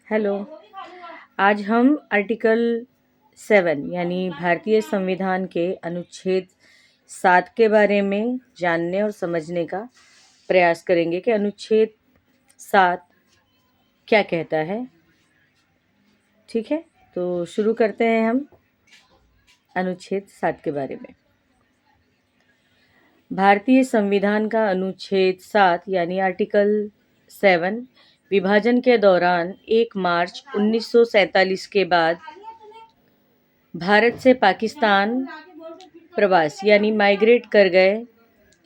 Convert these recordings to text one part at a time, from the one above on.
Hello. आज हम article 7 यानी भारतीय संविधान के अनुच्छेद 7 के बारे में जानने और समझने का प्रयास करेंगे कि अनुच्छेद 7 क्या कहता है। ठीक है, तो शुरू करते हैं हम अनुच्छेद 7 के बारे में। भारतीय संविधान का अनुच्छेद 7 यानी आर्टिकल 7 विभाजन के दौरान 1 मार्च 1947 के बाद भारत से पाकिस्तान प्रवास यानी माइग्रेट कर गए,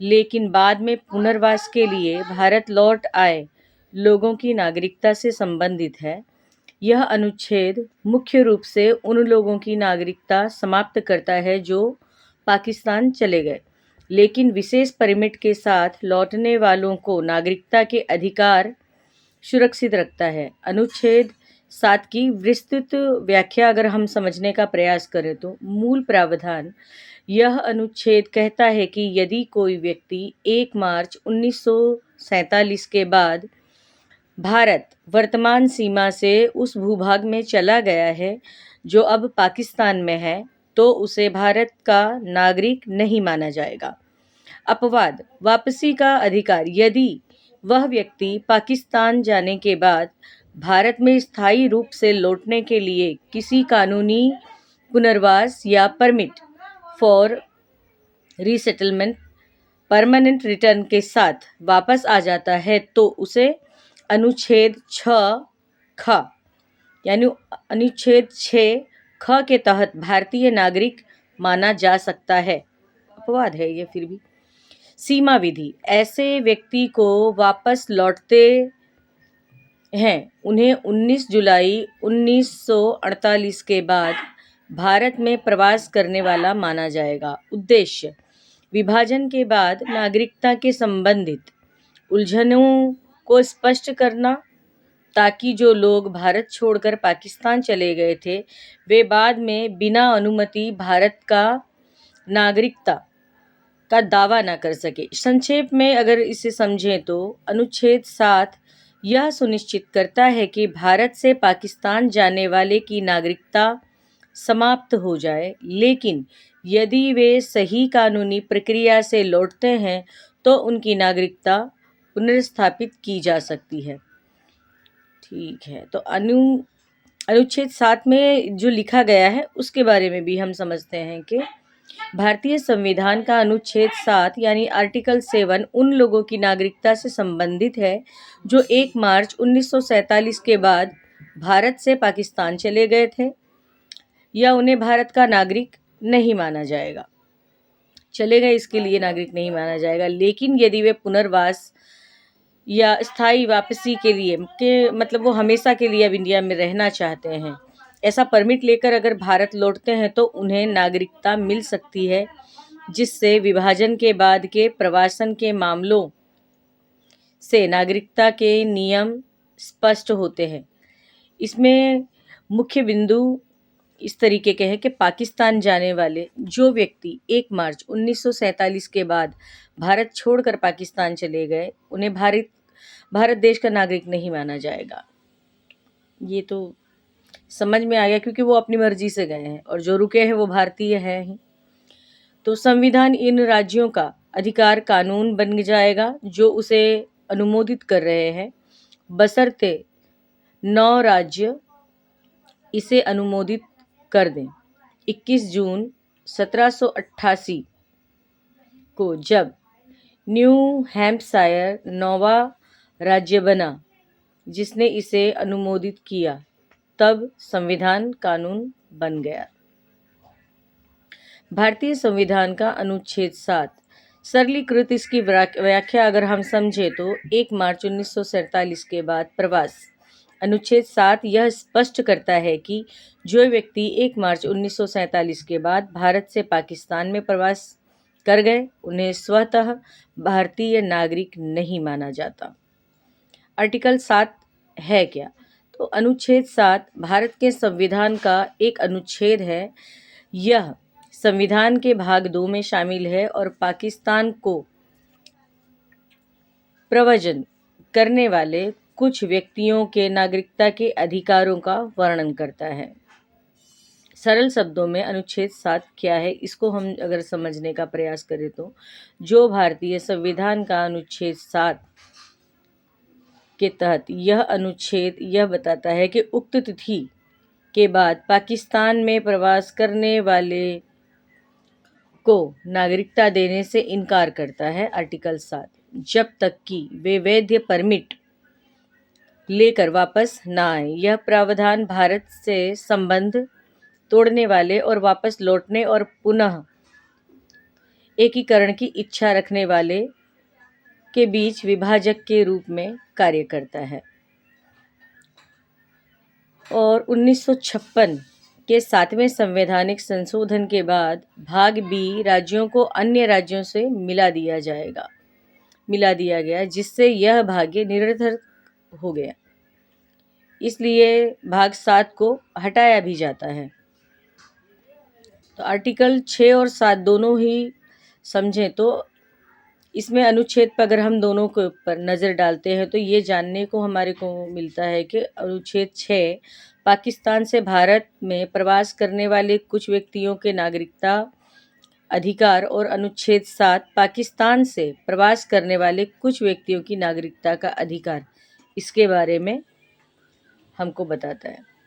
लेकिन बाद में पुनर्वास के लिए भारत लौट आए लोगों की नागरिकता से संबंधित है। यह अनुच्छेद मुख्य रूप से उन लोगों की नागरिकता समाप्त करता है जो पाकिस्तान चले गए, लेकिन विशेष परमिट के साथ लौटने वालों को नागरिकता के अधिकार सुरक्षित रखता है। अनुच्छेद 7 की विस्तृत व्याख्या अगर हम समझने का प्रयास करें तो मूल प्रावधान यह अनुच्छेद कहता है कि यदि कोई व्यक्ति 1 मार्च 1947 के बाद भारत वर्तमान सीमा से उस भूभाग में चला गया है जो अब पाकिस्तान में है, तो उसे भारत का नागरिक नहीं माना जाएगा। अपवाद वापसी का अधिकार यदि वह व्यक्ति पाकिस्तान जाने के बाद भारत में स्थायी रूप से लौटने के लिए किसी कानूनी पुनर्वास या permit for resettlement permanent return के साथ वापस आ जाता है, तो उसे अनुच्छेद 6 ख यानी अनुच्छेद 6 ख के तहत भारतीय नागरिक माना जा सकता है। अपवाद है ये फिर भी। सीमा विधि ऐसे व्यक्ति को वापस लौटते हैं उन्हें 19 जुलाई 1948 के बाद भारत में प्रवास करने वाला माना जाएगा। उद्देश्य विभाजन के बाद नागरिकता के संबंधित उलझनों को स्पष्ट करना, ताकि जो लोग भारत छोड़कर पाकिस्तान चले गए थे वे बाद में बिना अनुमति भारत का नागरिकता का दावा न कर सके। संक्षेप में अगर इसे समझें तो अनुच्छेद 7 यह सुनिश्चित करता है कि भारत से पाकिस्तान जाने वाले की नागरिकता समाप्त हो जाए, लेकिन यदि वे सही कानूनी प्रक्रिया से लौटते हैं तो उनकी नागरिकता पुनर्स्थापित की जा सकती है। ठीक है, तो अनुच्छेद 7 में जो लिखा गया है उसके बारे में भी हम समझते हैं कि भारतीय संविधान का अनुच्छेद 7 यानी आर्टिकल 7 उन लोगों की नागरिकता से संबंधित है जो 1 मार्च 1947 के बाद भारत से पाकिस्तान चले गए थे, या उन्हें भारत का नागरिक नहीं माना जाएगा। चले गए इसके लिए नागरिक नहीं माना जाएगा, लेकिन यदि वे पुनर्वास या स्थायी वापसी के लिए मतलब वो हमेशा के लिए अब इंडिया में रहना चाहते हैं, ऐसा परमिट लेकर अगर भारत लौटते हैं तो उन्हें नागरिकता मिल सकती है, जिससे विभाजन के बाद के प्रवासन के मामलों से नागरिकता के नियम स्पष्ट होते हैं। इसमें मुख्य बिंदु इस तरीके के हैं कि पाकिस्तान जाने वाले जो व्यक्ति 1 मार्च 1947 के बाद भारत छोड़कर पाकिस्तान चले गए उन्हें भारत देश का नागरिक नहीं माना जाएगा। ये तो समझ में आ गया, क्योंकि वो अपनी मर्जी से गए हैं और जो रुके हैं वो भारतीय हैं ही। तो संविधान इन राज्यों का अधिकार कानून बन जाएगा जो उसे अनुमोदित कर रहे हैं, बशर्ते 9 राज्य इसे अनुमोदित कर दें। 21 जून 1788 को जब न्यू हैम्पशायर 9वां राज्य बना जिसने इसे अनुमोदित किया, तब संविधान कानून बन गया। भारतीय संविधान का अनुच्छेद 7 सरलीकृत इसकी व्याख्या अगर हम समझे तो 1 मार्च 1947 के बाद प्रवास। अनुच्छेद 7 यह स्पष्ट करता है कि जो व्यक्ति 1 मार्च 1947 के बाद भारत से पाकिस्तान में प्रवास कर गए उन्हें स्वतः भारतीय नागरिक नहीं माना जाता। आर्टिकल 7 है क्या? तो अनुच्छेद 7 भारत के संविधान का एक अनुच्छेद है। यह संविधान के भाग 2 में शामिल है और पाकिस्तान को प्रव्रजन करने वाले कुछ व्यक्तियों के नागरिकता के अधिकारों का वर्णन करता है। सरल शब्दों में अनुच्छेद 7 क्या है, इसको हम अगर समझने का प्रयास करें तो जो भारतीय संविधान का अनुच्छेद 7 के तहत यह अनुच्छेद यह बताता है कि उक्त तिथि के बाद पाकिस्तान में प्रवास करने वाले को नागरिकता देने से इनकार करता है। आर्टिकल 7 जब तक कि वे वैध परमिट लेकर वापस न आए। यह प्रावधान भारत से संबंध तोड़ने वाले और वापस लौटने और पुनः एकीकरण की इच्छा रखने वाले के बीच विभाजक के रूप में कार्य करता है। और 1956 के 7वें संवैधानिक संशोधन के बाद भाग बी राज्यों को अन्य राज्यों से मिला दिया गया, जिससे यह भाग्य निरर्थक हो गया। इसलिए भाग 7 को हटाया भी जाता है। तो आर्टिकल 6 और 7 दोनों ही समझें तो इसमें अनुच्छेद पर अगर हम दोनों के ऊपर नज़र डालते हैं तो ये जानने को हमारे को मिलता है कि अनुच्छेद 6 पाकिस्तान से भारत में प्रवास करने वाले कुछ व्यक्तियों के नागरिकता अधिकार और अनुच्छेद 7 पाकिस्तान से प्रवास करने वाले कुछ व्यक्तियों की नागरिकता का अधिकार, इसके बारे में हमको बताता है।